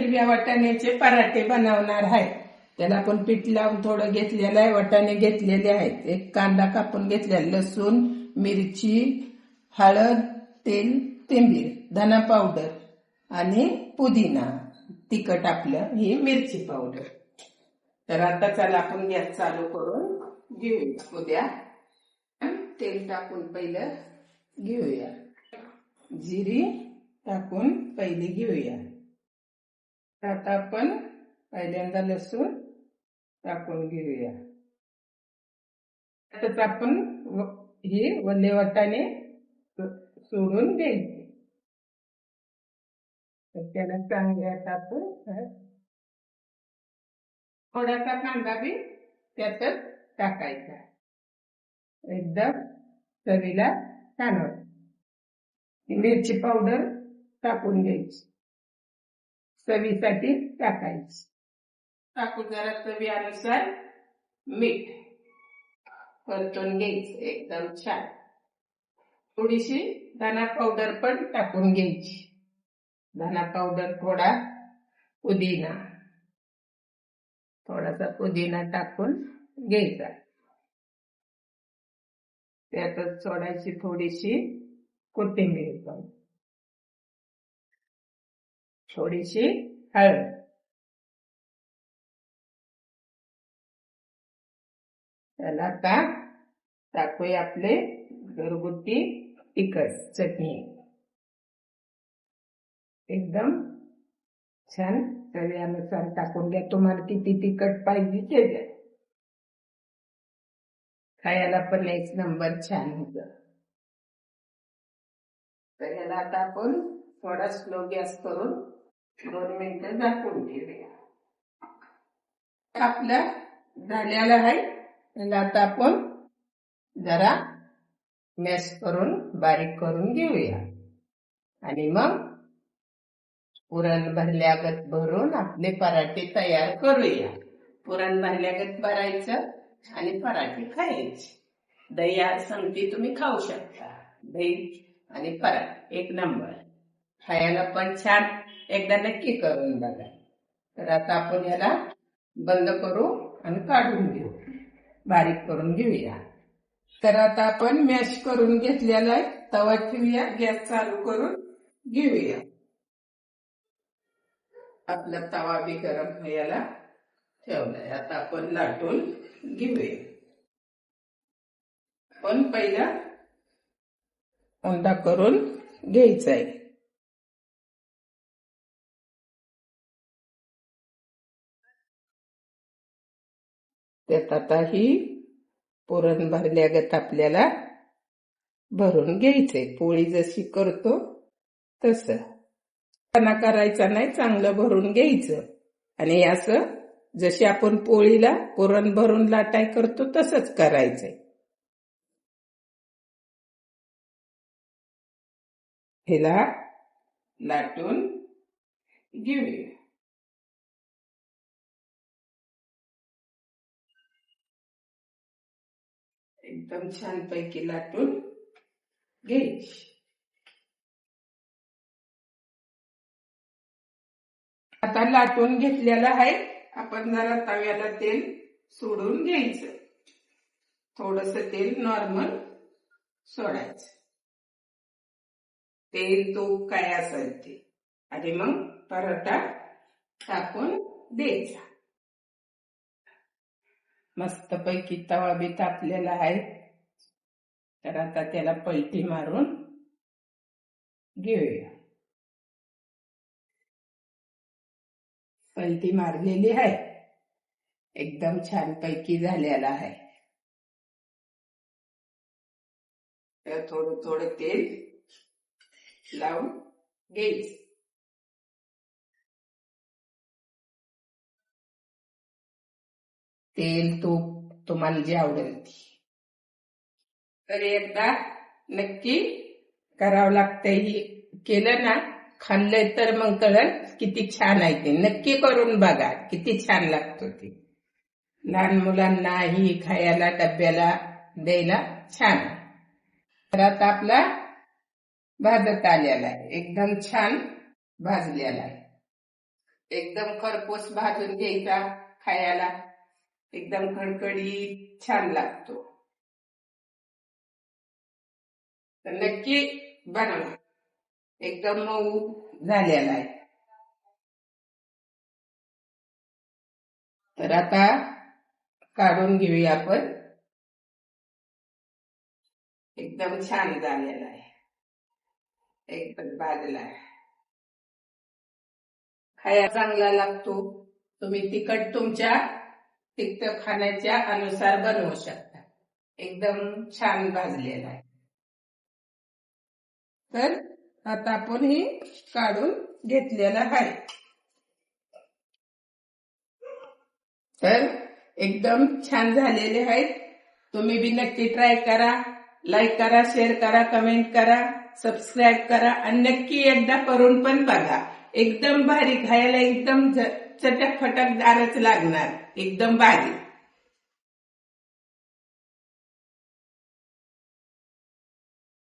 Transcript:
हिरव्या वाटाण्याचे पराठे बनवणार आहे. त्याला आपण पीठ लावून थोडं घेतलेलं आहे. वाटाणे घेतलेले आहेत. एक कांदा कापून घेतलेला, लसूण, मिरची, हळद, तेल, तिंबीर, धना पावडर आणि पुदिना, तिखट आपलं, ही मिरची पावडर. तर आता चला आपण गॅस चालू करून घेऊया. उद्या तेल टाकून पहिलं घेऊया. जिरी टाकून पहिले घेऊया. आता आपण पहिल्यांदा लसूण टाकून घेऊया. त्यात आपण हे वल्ले वाटाणे सोडून घ्यायचे. तर त्याला चांगल्या टाकून थोडासा कांदा बी त्यातच टाकायचा. एकदम चवीला छान होतं. मिरची पावडर टाकून घ्यायची, चवीसाठी टाकायची. टाकून जरा चवीनुसार मीठ परतून घ्यायचं एकदम छान. थोडीशी धना पावडर पण टाकून घ्यायची. धना पावडर, थोडा पुदिना, थोडासा पुदिना टाकून घ्यायचा. त्यातच सोडायची थोडीशी कोथिंबीर पण, थोडीशी हळद. त्याला आता टाकूया आपले घरगुती तिखट चटणी. एकदम छान चवीनुसार टाकून घ्या. तुम्हाला किती तिखट पाहिजे ते द्या. खायला पण एक नंबर छान होत. तर याला आता आपण थोडा स्लो गॅस करून 2 मिनिटं झाकून ठेवूया. आपलं झालेलं आहे. त्याला आता आपण जरा मॅश करून बारीक करून घेऊया आणि मग पुरण भरल्यागत भरून आपले पराठे तयार करूया. पुरण भरल्यागत भरायचं आणि पराठे खायचे. दही संगती तुम्ही खाऊ शकता. दही आणि पराठे एक नंबर, खायला पण छान. एकदा नक्की करून बघा. तर आता आपण याला बंद करू आणि काढून घेऊ, बारीक करून घेऊया. तर आता आपण मॅश करून घेतलेला आहे. तवा ठेवूया, गॅस चालू करून घेऊया. आपला तवा बी गरम व्हायला ठेवलाय. आता आपण लाटून घेऊया. पण पहिला उंडा करून घ्यायचा आहे. त्यात आता ही पुरण भरल्यागत आपल्याला भरून घ्यायचंय. पोळी जशी करतो तसं करायचा नाही, चांगलं भरून घ्यायचं. आणि असं जशी आपण पोळीला पुरण भरून लाटाय करतो तसंच करायचंय. हिला लाटून घेऊया. एकदम छान पैकी लाटून घ्यायची. आता लाटून घेतलेला आहे. आपण जरा तव्याला तेल सोडून घ्यायचं. थोडस तेल नॉर्मल सोडायचं. तेल तूप काय असेल ते, आणि मग पराठा टाकून द्यायचा. मस्त पैकी तवा बी तापलेला आहे. तर आता त्याला पलटी मारून घेऊया. पलटी मारलेली आहे. एकदम छान पैकी झालेला आहे. तर थोडं थोडं तेल लावून घ्यायचं. तेल तूप तुम्हाला जे आवडेल ती. तर एकदा नक्की करावं लागतंय. केलं ना, खाल्लंय तर मग कळलं किती छान आहे ते. नक्की करून बघा, किती छान लागतो ते. लहान मुलांना ही खायला डब्याला द्यायला छान. तर आता आपला भाजत आलेला आहे. एकदम छान भाजलेला आहे. एकदम खरपूस भाजून घ्यायचा खायला. एकदम खडखडीत छान लागतो. तर नक्की बनवा. एकदम मऊ झालेला आहे. तर आता काढून घेऊया आपण. एकदम छान झालेला आहे. एकदम भाजला आहे. खायला चांगला लागतो. तुम्ही तिखट तुमच्या तिखट खाण्याच्या अनुसार बनवू शकता. एकदम छान भाजलेला आहे. तर आता आपण ही काढून घेतलेला आहे. तर एकदम छान झालेले आहेत. तुम्ही बी नक्की ट्राय करा. लाईक करा, शेअर करा, कमेंट करा, सबस्क्राईब करा आणि नक्की एकदा करून पण बघा. एकदम भारी खायला. एकदम चटक फटकदारच लागणार. एकदम भारी.